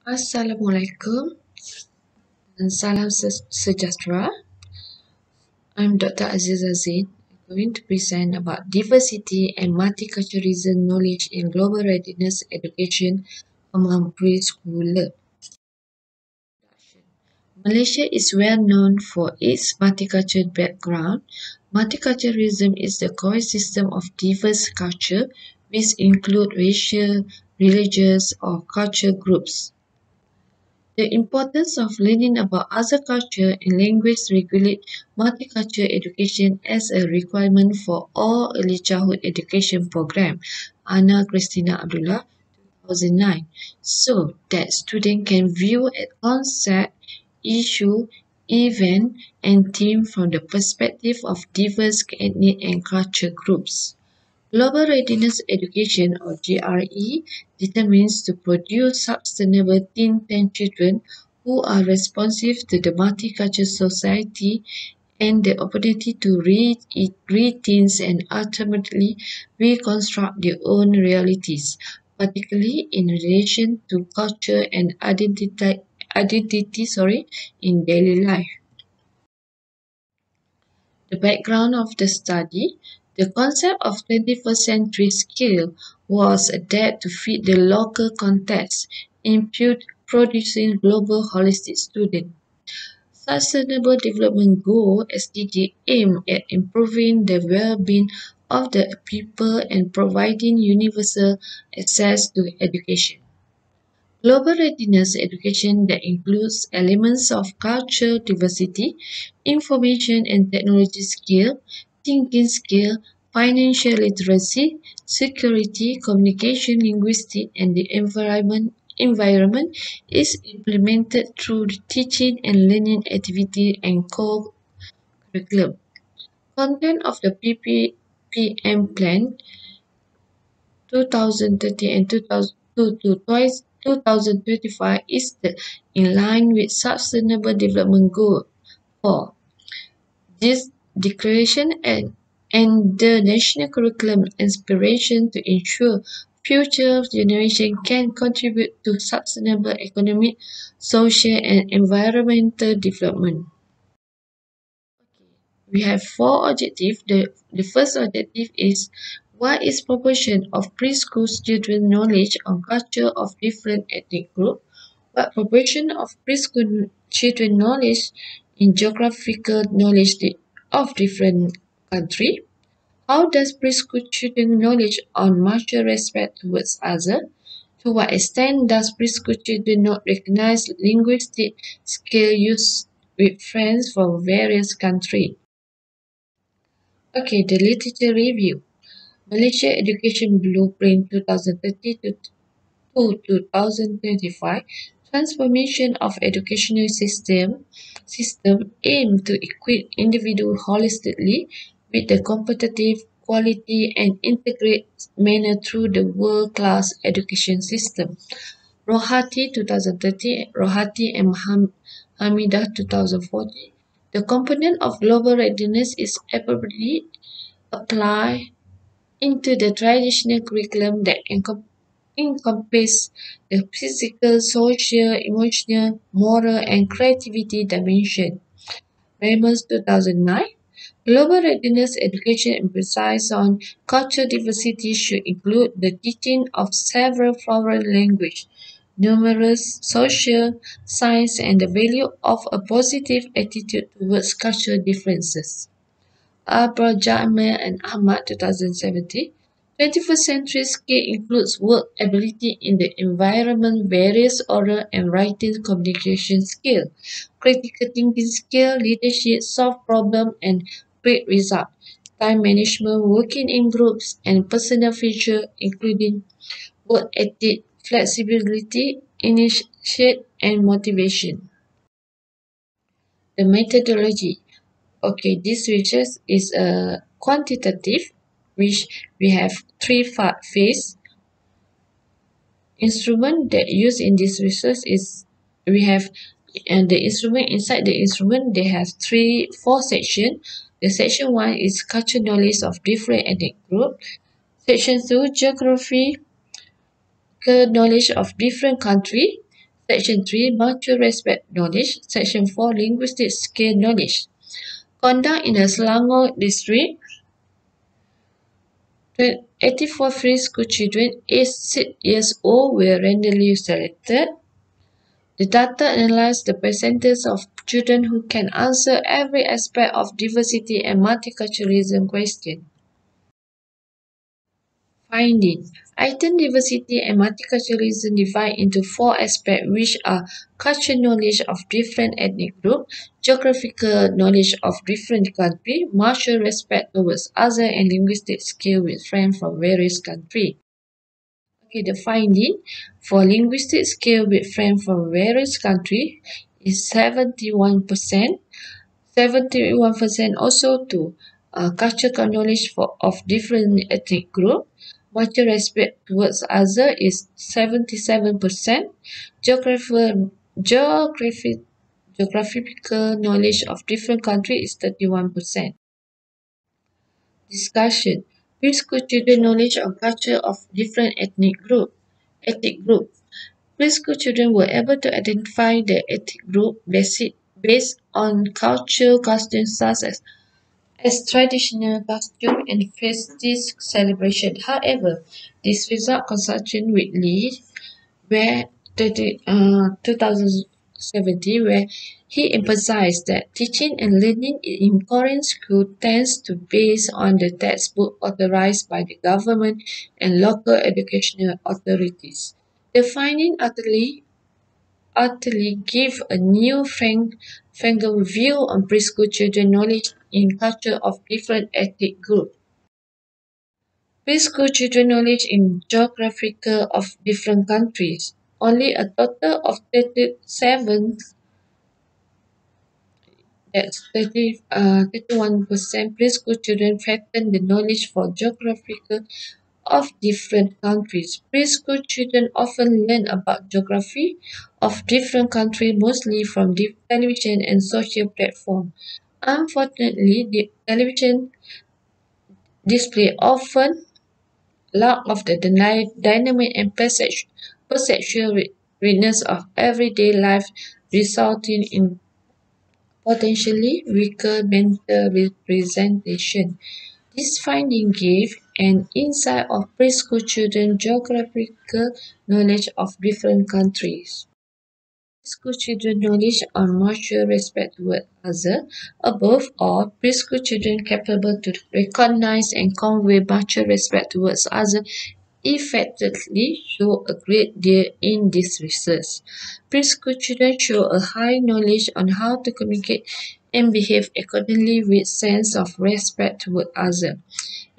Assalamualaikum dan salam sejahtera. I'm Dr. Azizah Zain. I'm going to present about diversity and multiculturalism knowledge in global readiness education among preschoolers. Malaysia is well known for its multicultural background. Multiculturalism is the coexistence of diverse cultures, which include racial, religious, or cultural groups. The importance of learning about other culture and language regulate multicultural education as a requirement for all early childhood education program. Ana Christina Abdullah, 2009. So that students can view a concept, issue, event, and theme from the perspective of diverse ethnic and cultural groups. Global Readiness Education or GRE determines to produce sustainable teen children who are responsive to the multicultural society and the opportunity to read teens and ultimately reconstruct their own realities, particularly in relation to culture and identity in daily life. The background of the study: the concept of 21st century skill was adapted to fit the local context in producing global holistic students. Sustainable Development Goal (SDG) aim at improving the well-being of the people and providing universal access to education. Global readiness education that includes elements of cultural diversity, information and technology skill, thinking skill, financial literacy, security, communication, linguistics, and the environment is implemented through the teaching and learning activity and core curriculum. Content of the PPM plan 2030 and 2025 is in line with Sustainable Development Goal 4. This declaration and the national curriculum inspiration to ensure future generations can contribute to sustainable economic, social, and environmental development. We have four objectives. The first objective is what is proportion of preschool children knowledge on culture of different ethnic groups? What proportion of preschool children knowledge in geographical knowledge of different country? How does preschool children knowledge on mutual respect towards others? To what extent does preschool children not recognize linguistic skill used with friends from various countries? Okay, the literature review. Malaysia Education Blueprint 2030 to 2025 transformation of educational system aim to equip individuals holistically with the competitive, quality and integrate manner through the world-class education system. Rohati 2030, Rohati and Hamidah 2040. The component of global readiness is appropriately applied into the traditional curriculum that encompass the physical, social, emotional, moral, and creativity dimension. Ramos 2009. Global readiness education emphasizes on cultural diversity should include the teaching of several foreign languages, numerous social, science, and the value of a positive attitude towards cultural differences. Jamil and Ahmad 2017. 21st century skill includes work ability in the environment, various oral and writing communication skill, critical thinking skill, leadership, solve problem and create result, time management, working in groups, and personal feature including work ethic, flexibility, initiative, and motivation. The methodology. Okay, this research is a quantitative, which we have three phase. Instrument that used in this research is we have and the instrument inside the instrument they have four sections. The section 1 is cultural knowledge of different ethnic group. Section 2 geography knowledge of different country. Section 3, mutual respect knowledge. Section 4, linguistic skill knowledge. Conduct in the Selangor district, 84 free school children aged 6 years old were randomly selected. The data analyzed the percentage of children who can answer every aspect of diversity and multiculturalism question. Finding. Item diversity and multiculturalism divide into 4 aspects, which are cultural knowledge of different ethnic groups, geographical knowledge of different countries, mutual respect towards others, and linguistic skill with friends from various countries. Okay, the finding for linguistic skill with friends from various countries is 71%. 71% also to cultural knowledge of different ethnic groups. Mutual respect towards others is 77%. Geographical knowledge of different countries is 31%. Discussion. Preschool children knowledge of culture of different ethnic group. Preschool children were able to identify the ethnic group based on cultural customs such as traditional costume and festive celebration. However, this result consultation with Lee, where 2017, where he emphasized that teaching and learning in Korean school tends to based on the textbook authorized by the government and local educational authorities. The finding utterly give a new frank view on preschool children knowledge in culture of different ethnic groups. Preschool children knowledge in geographical of different countries. Only a total of 37, that's 31% preschool children threaten the knowledge for geographical of different countries. Preschool children often learn about geography of different countries mostly from television and social platforms. Unfortunately, the television display often lack of the dynamic and perceptual richness of everyday life, resulting in potentially weaker mental representation. This finding gave an insight of preschool children's geographical knowledge of different countries. Preschool children knowledge on mutual respect toward others. Above all, preschool children capable to recognize and convey mutual respect towards others effectively show a great deal in this research. Preschool children show a high knowledge on how to communicate and behave accordingly with sense of respect toward others.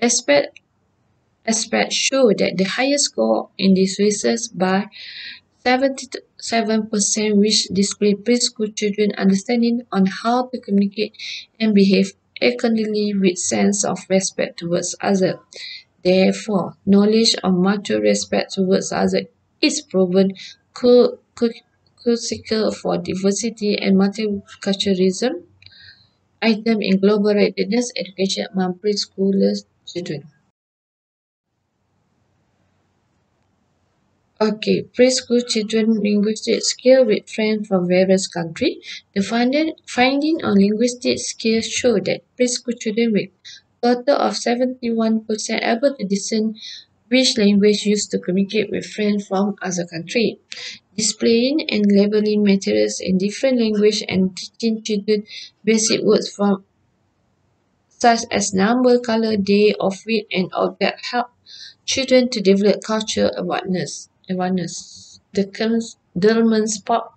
Aspects show that the highest score in this research by 77%, which display preschool children understanding on how to communicate and behave accordingly with sense of respect towards others. Therefore, knowledge of mutual respect towards others is proven crucial for diversity and multiculturalism item in global readiness education among preschoolers children. Okay, preschool children linguistic skill with friends from various countries. The finding on linguistic skills show that preschool children with total of 71% able to discern which language used to communicate with friends from other countries. Displaying and labeling materials in different language and teaching children basic words from such as number, color, day of week, and object help children to develop cultural awareness. The German Spot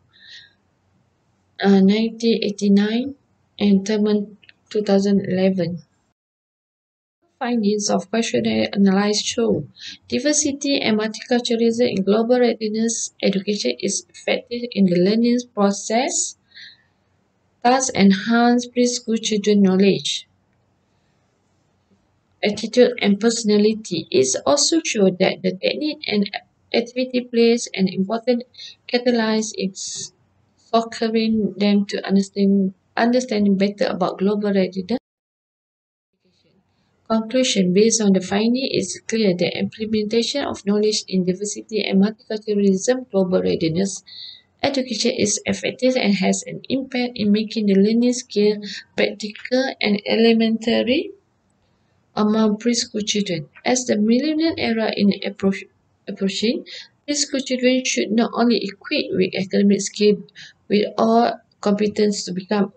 1989 and German 2011. Findings of questionnaire analysis show diversity and multiculturalism in global readiness education is effective in the learning process, thus enhance preschool children knowledge, attitude, and personality. It also shows that the technique and activity plays an important catalyst in fostering them to understanding better about global readiness. Conclusion. Based on the finding, it's clear that implementation of knowledge in diversity and multiculturalism global readiness Education is effective and has an impact in making the learning skill practical and elementary among preschool children. As the millennial era is approaching, preschool children should not only equip with academic skill with all competence to become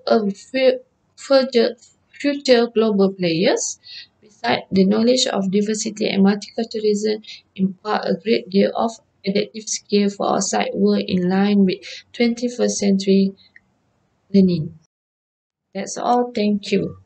future global players. Besides, the knowledge of diversity and multiculturalism impart a great deal of adaptive skill for outside world in line with 21st century learning. That's all. Thank you.